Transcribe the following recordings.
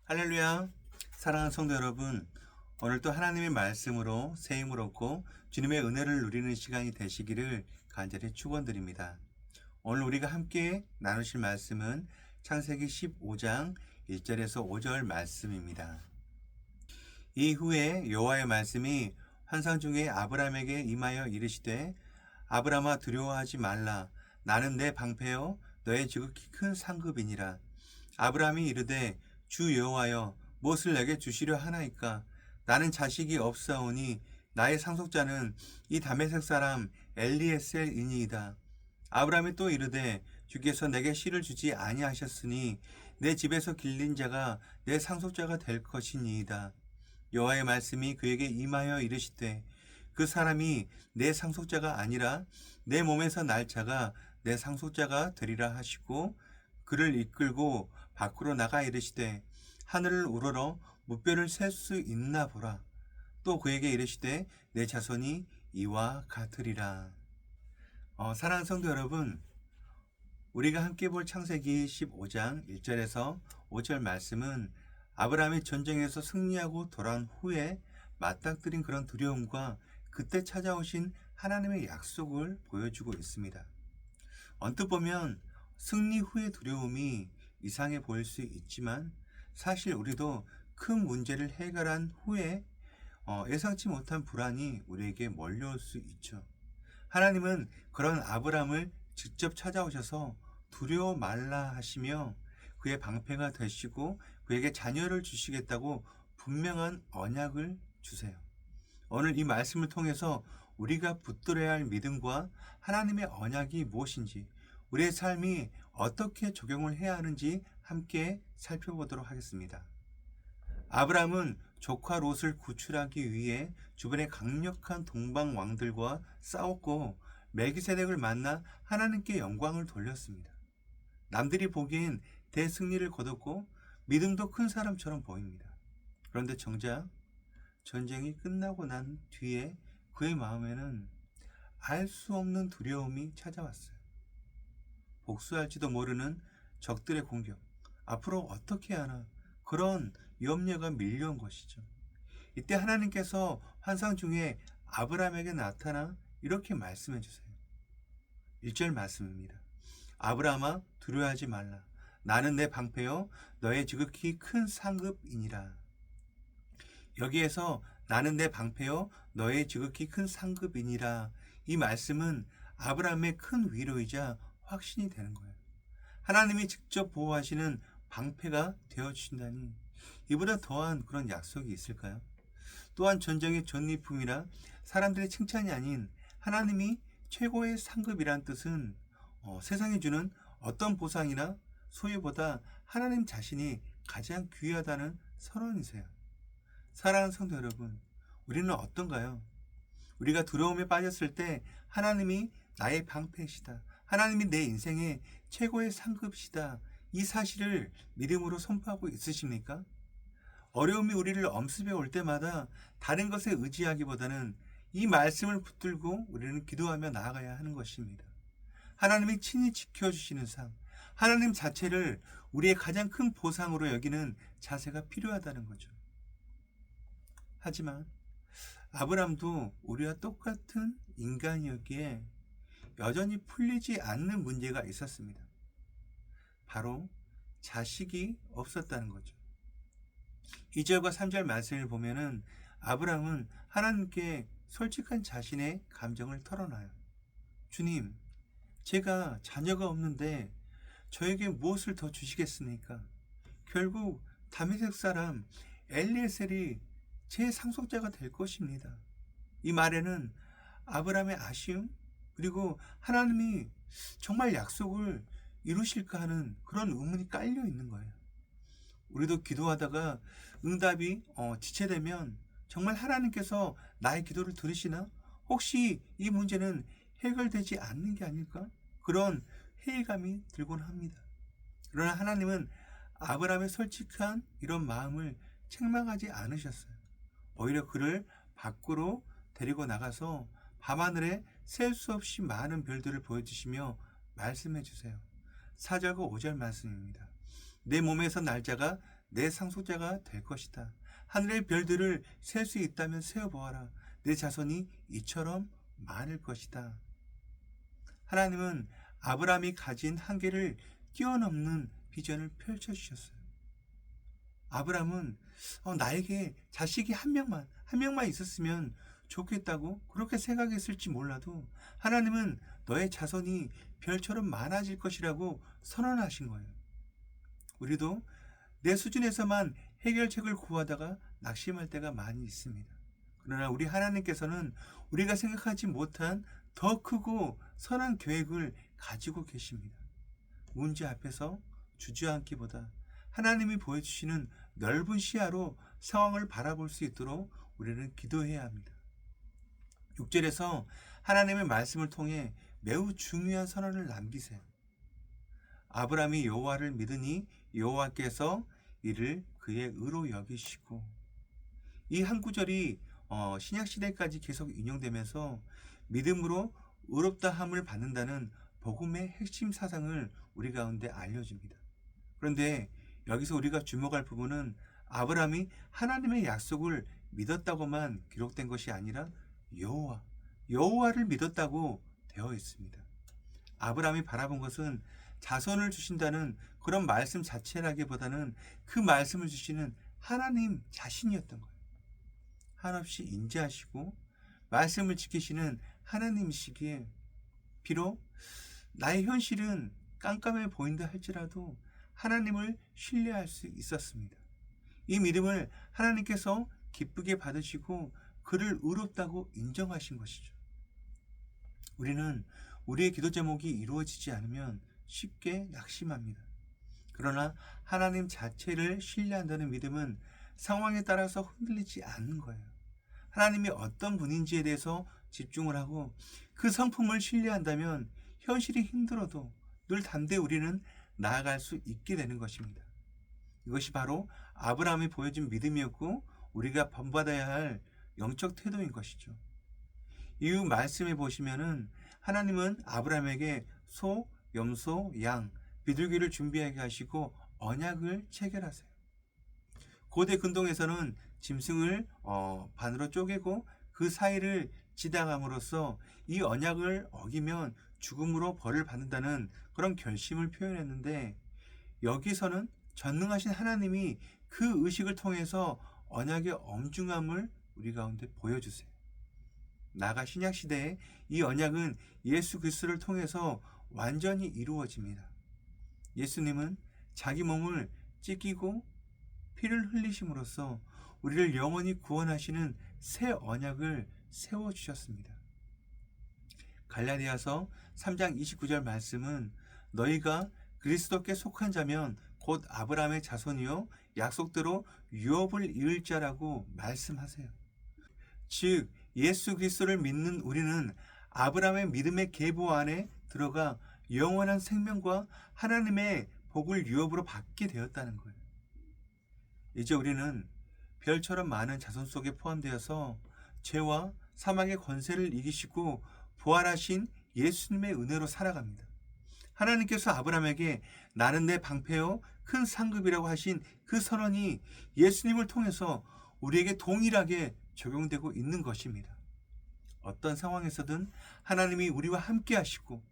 할렐루야. 사랑하는 성도 여러분, 오늘도 하나님의 말씀으로 새 힘을 얻고 주님의 은혜를 누리는 시간이 되시기를 간절히 축원드립니다. 오늘 우리가 함께 나누실 말씀은 창세기 15장 1절에서 5절 말씀입니다. 이후에 여호와의 말씀이 환상 중에 아브라함에게 임하여 이르시되, 아브라함아, 두려워하지 말라. 나는 내 방패요 너의 지극히 큰 상급이니라. 아브라함이 이르되, 주 여호와여, 무엇을 내게 주시려 하나이까? 나는 자식이 없사오니 나의 상속자는 이 다메섹 사람 엘리에셀이니이다. 아브라함이 또 이르되, 주께서 내게 씨를 주지 아니하셨으니 내 집에서 길린 자가 내 상속자가 될 것이니이다. 여호와의 말씀이 그에게 임하여 이르시되, 그 사람이 내 상속자가 아니라 내 몸에서 날 자가 내 상속자가 되리라 하시고, 그를 이끌고 밖으로 나가 이르시되, 하늘을 우러러 무뼈를 셀 수 있나 보라. 또 그에게 이르시되, 내 자손이 이와 같으리라. 사랑하는 성도 여러분, 우리가 함께 볼 창세기 15장 1절에서 5절 말씀은 아브라함이 전쟁에서 승리하고 돌아온 후에 맞닥뜨린 그런 두려움과 그때 찾아오신 하나님의 약속을 보여주고 있습니다. 언뜻 보면 승리 후의 두려움이 이상해 보일 수 있지만, 사실 우리도 큰 문제를 해결한 후에 예상치 못한 불안이 우리에게 몰려올 수 있죠. 하나님은 그런 아브라함을 직접 찾아오셔서 두려워 말라 하시며 그의 방패가 되시고 그에게 자녀를 주시겠다고 분명한 언약을 주세요. 오늘 이 말씀을 통해서 우리가 붙들어야 할 믿음과 하나님의 언약이 무엇인지, 우리의 삶이 어떻게 적용을 해야 하는지 함께 살펴보도록 하겠습니다. 아브라함은 조카 롯을 구출하기 위해 주변의 강력한 동방 왕들과 싸웠고 멜기세덱을 만나 하나님께 영광을 돌렸습니다. 남들이 보기엔 대승리를 거뒀고 믿음도 큰 사람처럼 보입니다. 그런데 정작 전쟁이 끝나고 난 뒤에 그의 마음에는 알 수 없는 두려움이 찾아왔어요. 복수할지도 모르는 적들의 공격, 앞으로 어떻게 하나, 그런 염려가 밀려온 것이죠. 이때 하나님께서 환상 중에 아브라함에게 나타나 이렇게 말씀해 주세요. 1절 말씀입니다. 아브라함아 두려워하지 말라. 나는 내 방패요 너의 지극히 큰 상급이니라. 여기에서 나는 내 방패요 너의 지극히 큰 상급이니라. 이 말씀은 아브라함의 큰 위로이자 확신이 되는 거예요. 하나님이 직접 보호하시는 방패가 되어주신다니 이보다 더한 그런 약속이 있을까요? 또한 전쟁의 전리품이라 사람들의 칭찬이 아닌 하나님이 최고의 상급이란 뜻은 세상이 주는 어떤 보상이나 소유보다 하나님 자신이 가장 귀하다는 선언이세요. 사랑하는 성도 여러분, 우리는 어떤가요? 우리가 두려움에 빠졌을 때 하나님이 나의 방패시다. 하나님이 내 인생의 최고의 상급이시다. 이 사실을 믿음으로 선포하고 있으십니까? 어려움이 우리를 엄습해 올 때마다 다른 것에 의지하기보다는 이 말씀을 붙들고 우리는 기도하며 나아가야 하는 것입니다. 하나님이 친히 지켜주시는 삶, 하나님 자체를 우리의 가장 큰 보상으로 여기는 자세가 필요하다는 거죠. 하지만 아브람도 우리와 똑같은 인간이었기에 여전히 풀리지 않는 문제가 있었습니다. 바로 자식이 없었다는 거죠. 2절과 3절 말씀을 보면은 아브람은 하나님께 솔직한 자신의 감정을 털어놔요. 주님, 제가 자녀가 없는데 저에게 무엇을 더 주시겠습니까? 결국 다메섹 사람 엘리에셀이 제 상속자가 될 것입니다. 이 말에는 아브람의 아쉬움 그리고 하나님이 정말 약속을 이루실까 하는 그런 의문이 깔려 있는 거예요. 우리도 기도하다가 응답이 지체되면 정말 하나님께서 나의 기도를 들으시나? 혹시 이 문제는 해결되지 않는 게 아닐까? 그런 회의감이 들곤 합니다. 그러나 하나님은 아브라함의 솔직한 이런 마음을 책망하지 않으셨어요. 오히려 그를 밖으로 데리고 나가서 밤하늘에 셀 수 없이 많은 별들을 보여주시며 말씀해 주세요. 4절과 5절 말씀입니다. 내 몸에서 날짜가 내 상속자가 될 것이다. 하늘의 별들을 셀 수 있다면 세어보아라. 내 자손이 이처럼 많을 것이다. 하나님은 아브라함이 가진 한계를 뛰어넘는 비전을 펼쳐주셨어요. 아브라함은 나에게 자식이 한 명만 있었으면 좋겠다고 그렇게 생각했을지 몰라도 하나님은 너의 자손이 별처럼 많아질 것이라고 선언하신 거예요. 우리도 내 수준에서만 해결책을 구하다가 낙심할 때가 많이 있습니다. 그러나 우리 하나님께서는 우리가 생각하지 못한 더 크고 선한 계획을 가지고 계십니다. 문제 앞에서 주저앉기보다 하나님이 보여주시는 넓은 시야로 상황을 바라볼 수 있도록 우리는 기도해야 합니다. 6절에서 하나님의 말씀을 통해 매우 중요한 선언을 남기세요. 아브라함이 여호와를 믿으니 여호와께서 이를 그의 의로 여기시고, 이 한 구절이 신약시대까지 계속 인용되면서 믿음으로 의롭다함을 받는다는 복음의 핵심 사상을 우리 가운데 알려줍니다. 그런데 여기서 우리가 주목할 부분은 아브라함이 하나님의 약속을 믿었다고만 기록된 것이 아니라 여호와를 믿었다고 되어 있습니다. 아브라함이 바라본 것은 자손을 주신다는 그런 말씀 자체라기보다는 그 말씀을 주시는 하나님 자신이었던 거예요. 한없이 인자하시고 말씀을 지키시는 하나님이시기에 비록 나의 현실은 깜깜해 보인다 할지라도 하나님을 신뢰할 수 있었습니다. 이 믿음을 하나님께서 기쁘게 받으시고 그를 의롭다고 인정하신 것이죠. 우리는 우리의 기도 제목이 이루어지지 않으면 쉽게 낙심합니다. 그러나 하나님 자체를 신뢰한다는 믿음은 상황에 따라서 흔들리지 않는 거예요. 하나님이 어떤 분인지에 대해서 집중을 하고 그 성품을 신뢰한다면 현실이 힘들어도 늘 담대히 우리는 나아갈 수 있게 되는 것입니다. 이것이 바로 아브라함이 보여준 믿음이었고 우리가 본받아야 할 영적 태도인 것이죠. 이후 말씀에 보시면은 하나님은 아브라함에게 소, 염소, 양, 비둘기를 준비하게 하시고 언약을 체결하세요. 고대 근동에서는 짐승을 반으로 쪼개고 그 사이를 지나감으로써 이 언약을 어기면 죽음으로 벌을 받는다는 그런 결심을 표현했는데, 여기서는 전능하신 하나님이 그 의식을 통해서 언약의 엄중함을 우리 가운데 보여주세요. 나아가 신약 시대에 이 언약은 예수 그리스도를 통해서 완전히 이루어집니다. 예수님은 자기 몸을 찢기고 피를 흘리심으로써 우리를 영원히 구원하시는 새 언약을 세워주셨습니다. 갈라디아서 3장 29절 말씀은 너희가 그리스도께 속한 자면 곧 아브라함의 자손이요 약속대로 유업을 이을 자라고 말씀하세요. 즉 예수 그리스도를 믿는 우리는 아브라함의 믿음의 계보 안에 들어가 영원한 생명과 하나님의 복을 유업으로 받게 되었다는 거예요. 이제 우리는 별처럼 많은 자손 속에 포함되어서 죄와 사망의 권세를 이기시고 부활하신 예수님의 은혜로 살아갑니다. 하나님께서 아브라함에게 나는 내 방패요 큰 상급이라고 하신 그 선언이 예수님을 통해서 우리에게 동일하게 적용되고 있는 것입니다. 어떤 상황에서든 하나님이 우리와 함께 하시고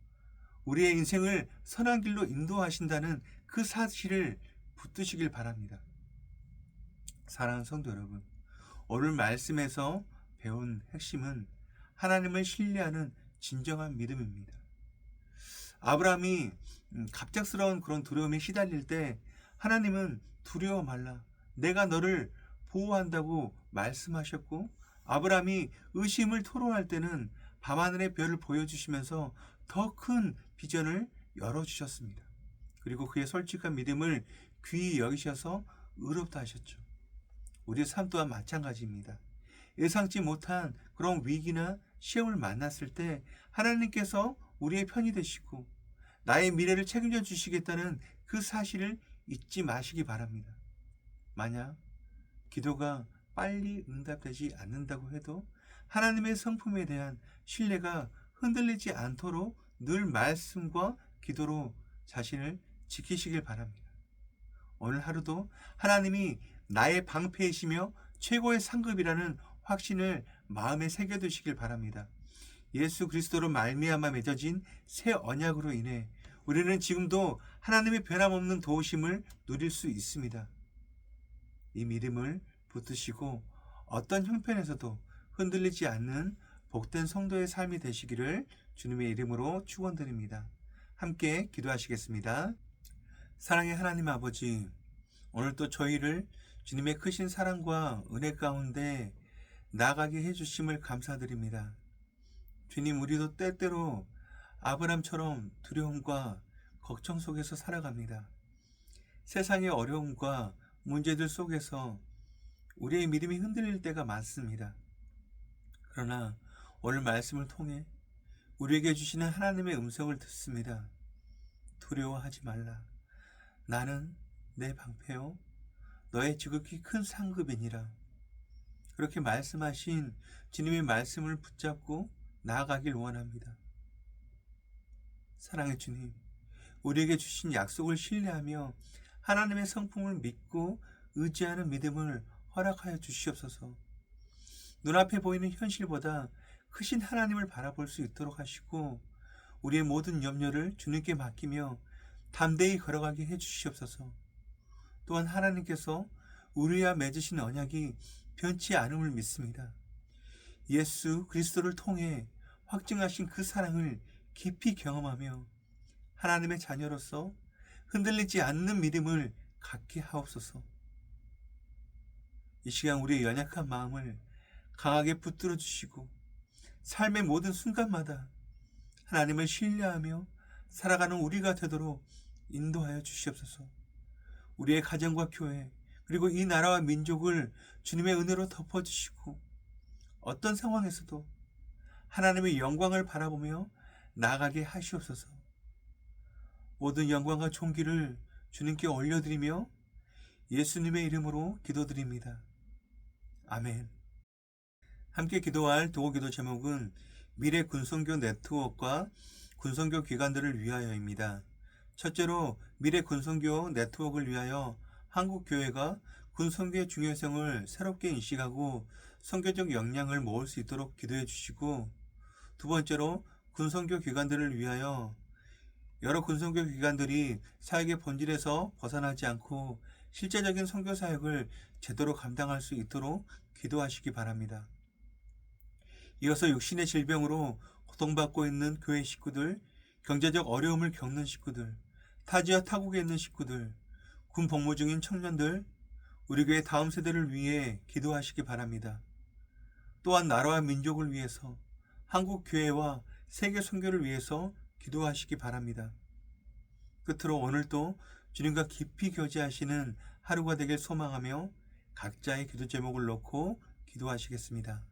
우리의 인생을 선한 길로 인도하신다는 그 사실을 붙드시길 바랍니다. 사랑하는 성도 여러분, 오늘 말씀에서 배운 핵심은 하나님을 신뢰하는 진정한 믿음입니다. 아브라함이 갑작스러운 그런 두려움에 시달릴 때 하나님은 두려워 말라, 내가 너를 보호한다고 말씀하셨고, 아브라함이 의심을 토로할 때는 밤하늘의 별을 보여주시면서 더 큰 비전을 열어주셨습니다. 그리고 그의 솔직한 믿음을 귀히 여기셔서 의롭다 하셨죠. 우리의 삶 또한 마찬가지입니다. 예상치 못한 그런 위기나 시험을 만났을 때 하나님께서 우리의 편이 되시고 나의 미래를 책임져 주시겠다는 그 사실을 잊지 마시기 바랍니다. 만약 기도가 빨리 응답되지 않는다고 해도 하나님의 성품에 대한 신뢰가 흔들리지 않도록 늘 말씀과 기도로 자신을 지키시길 바랍니다. 오늘 하루도 하나님이 나의 방패이시며 최고의 상급이라는 확신을 마음에 새겨두시길 바랍니다. 예수 그리스도로 말미암아 맺어진 새 언약으로 인해 우리는 지금도 하나님의 변함없는 도우심을 누릴 수 있습니다. 이 믿음을 붙드시고 어떤 형편에서도 흔들리지 않는 복된 성도의 삶이 되시기를 주님의 이름으로 축원드립니다. 함께 기도하시겠습니다. 사랑의 하나님 아버지, 오늘 또 저희를 주님의 크신 사랑과 은혜 가운데 나가게 해주심을 감사드립니다. 주님, 우리도 때때로 아브람처럼 두려움과 걱정 속에서 살아갑니다. 세상의 어려움과 문제들 속에서 우리의 믿음이 흔들릴 때가 많습니다. 그러나 오늘 말씀을 통해 우리에게 주시는 하나님의 음성을 듣습니다. 두려워하지 말라. 나는 내 방패요 너의 지극히 큰 상급이니라. 그렇게 말씀하신 주님의 말씀을 붙잡고 나아가길 원합니다. 사랑의 주님, 우리에게 주신 약속을 신뢰하며 하나님의 성품을 믿고 의지하는 믿음을 허락하여 주시옵소서. 눈앞에 보이는 현실보다 크신 하나님을 바라볼 수 있도록 하시고 우리의 모든 염려를 주님께 맡기며 담대히 걸어가게 해주시옵소서. 또한 하나님께서 우리와 맺으신 언약이 변치 않음을 믿습니다. 예수 그리스도를 통해 확증하신 그 사랑을 깊이 경험하며 하나님의 자녀로서 흔들리지 않는 믿음을 갖게 하옵소서. 이 시간 우리의 연약한 마음을 강하게 붙들어 주시고 삶의 모든 순간마다 하나님을 신뢰하며 살아가는 우리가 되도록 인도하여 주시옵소서. 우리의 가정과 교회 그리고 이 나라와 민족을 주님의 은혜로 덮어주시고 어떤 상황에서도 하나님의 영광을 바라보며 나아가게 하시옵소서. 모든 영광과 존귀를 주님께 올려드리며 예수님의 이름으로 기도드립니다. 아멘. 함께 기도할 도구기도 제목은 미래 군선교 네트워크와 군선교 기관들을 위하여입니다. 첫째로 미래 군선교 네트워크를 위하여 한국교회가 군 선교의 중요성을 새롭게 인식하고 선교적 역량을 모을 수 있도록 기도해 주시고, 두 번째로 군 선교 기관들을 위하여 여러 군 선교 기관들이 사역의 본질에서 벗어나지 않고 실제적인 선교 사역을 제대로 감당할 수 있도록 기도하시기 바랍니다. 이어서 육신의 질병으로 고통받고 있는 교회 식구들, 경제적 어려움을 겪는 식구들, 타지와 타국에 있는 식구들, 군 복무 중인 청년들, 우리 교회 다음 세대를 위해 기도하시기 바랍니다. 또한 나라와 민족을 위해서, 한국 교회와 세계 선교를 위해서 기도하시기 바랍니다. 끝으로 오늘도 주님과 깊이 교제하시는 하루가 되길 소망하며 각자의 기도 제목을 놓고 기도하시겠습니다.